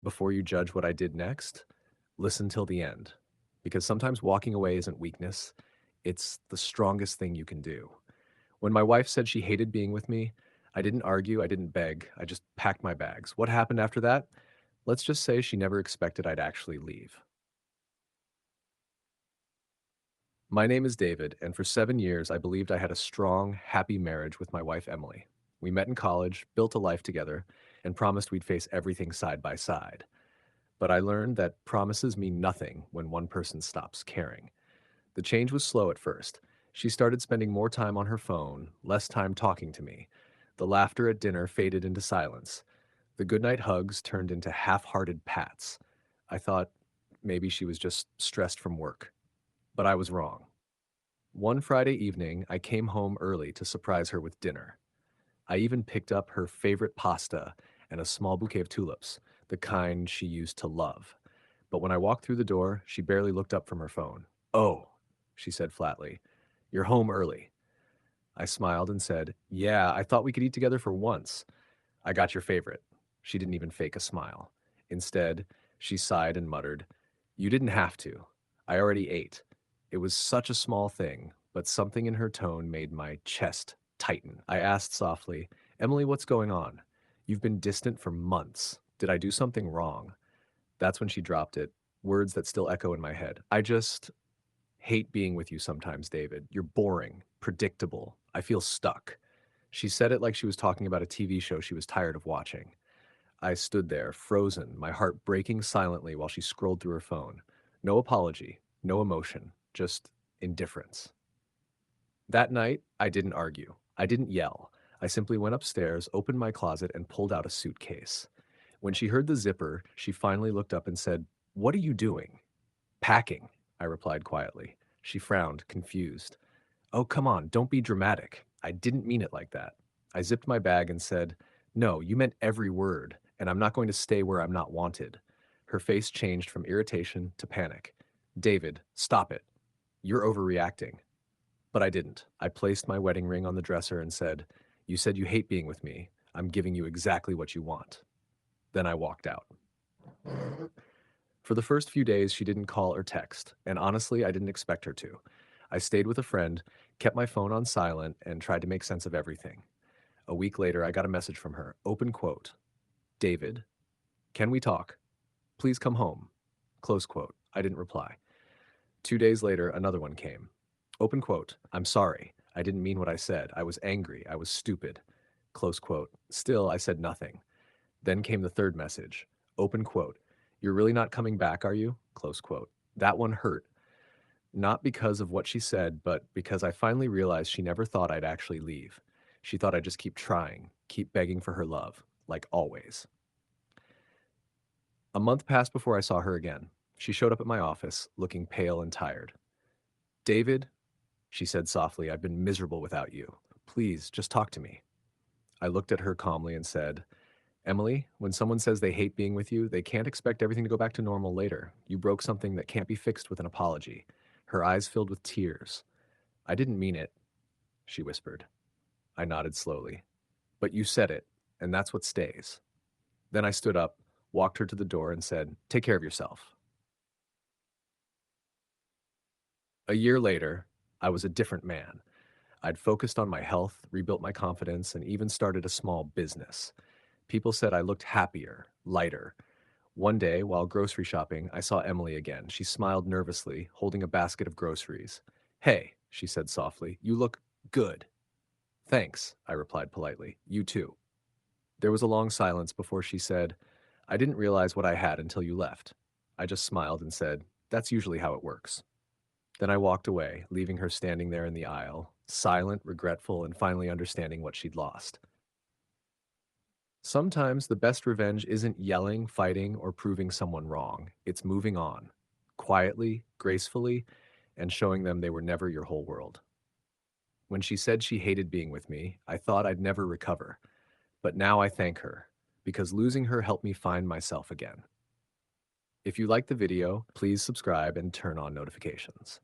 Before you judge what I did next, listen till the end. Because sometimes walking away isn't weakness, it's the strongest thing you can do. When my wife said she hated being with me, I didn't argue, I didn't beg, I just packed my bags. What happened after that? Let's just say she never expected I'd actually leave. My name is David, and for 7 years, I believed I had a strong, happy marriage with my wife, Emily. We met in college, built a life together, and promised we'd face everything side by side. But I learned that promises mean nothing when one person stops caring. The change was slow at first. She started spending more time on her phone, less time talking to me. The laughter at dinner faded into silence. The goodnight hugs turned into half hearted pats. I thought maybe she was just stressed from work. But I was wrong. One Friday evening, I came home early to surprise her with dinner. I even picked up her favorite pasta and a small bouquet of tulips, the kind she used to love. But when I walked through the door, she barely looked up from her phone. "Oh," she said flatly, "you're home early." I smiled and said, "Yeah, I thought we could eat together for once." "I got your favorite." She didn't even fake a smile. Instead, she sighed and muttered, "You didn't have to. I already ate." It was such a small thing, but something in her tone made my chest tighten. I asked softly, "Emily, what's going on? You've been distant for months. Did I do something wrong?" That's when she dropped it, words that still echo in my head. "I just hate being with you sometimes, David. You're boring, predictable. I feel stuck." She said it like she was talking about a TV show she was tired of watching. I stood there, frozen, my heart breaking silently while she scrolled through her phone. No apology, no emotion, just indifference. That night, I didn't argue. I didn't yell. I simply went upstairs, opened my closet, and pulled out a suitcase. When she heard the zipper, she finally looked up and said, "What are you doing?" "Packing," I replied quietly. She frowned, confused. "Oh, come on, don't be dramatic. I didn't mean it like that." I zipped my bag and said, "No, you meant every word, and I'm not going to stay where I'm not wanted." Her face changed from irritation to panic. "David, stop it. You're overreacting." But I didn't. I placed my wedding ring on the dresser and said, "You said you hate being with me. I'm giving you exactly what you want." Then I walked out. For the first few days, she didn't call or text, and honestly, I didn't expect her to. I stayed with a friend, kept my phone on silent, and tried to make sense of everything. A week later, I got a message from her. Open quote. "David, can we talk? Please come home." Close quote. I didn't reply. 2 days later, another one came. Open quote. "I'm sorry. I didn't mean what I said. I was angry. I was stupid." Close quote. Still, I said nothing. Then came the third message. Open quote. "You're really not coming back, are you?" Close quote. That one hurt. Not because of what she said, but because I finally realized she never thought I'd actually leave. She thought I'd just keep trying, keep begging for her love, like always. A month passed before I saw her again. She showed up at my office, looking pale and tired. "David," she said softly, "I've been miserable without you. Please, just talk to me." I looked at her calmly and said, "Emily, when someone says they hate being with you, they can't expect everything to go back to normal later. You broke something that can't be fixed with an apology." Her eyes filled with tears. "I didn't mean it," she whispered. I nodded slowly. "But you said it, and that's what stays." Then I stood up, walked her to the door, and said, "Take care of yourself." A year later, I was a different man. I'd focused on my health, rebuilt my confidence, and even started a small business. People said I looked happier, lighter. One day, while grocery shopping, I saw Emily again. She smiled nervously, holding a basket of groceries. "Hey," she said softly, "you look good." "Thanks," I replied politely. "You too." There was a long silence before she said, "I didn't realize what I had until you left." I just smiled and said, "That's usually how it works." Then I walked away, leaving her standing there in the aisle, silent, regretful, and finally understanding what she'd lost. Sometimes the best revenge isn't yelling, fighting, or proving someone wrong. It's moving on, quietly, gracefully, and showing them they were never your whole world. When she said she hated being with me, I thought I'd never recover. But now I thank her, because losing her helped me find myself again. If you liked the video, please subscribe and turn on notifications.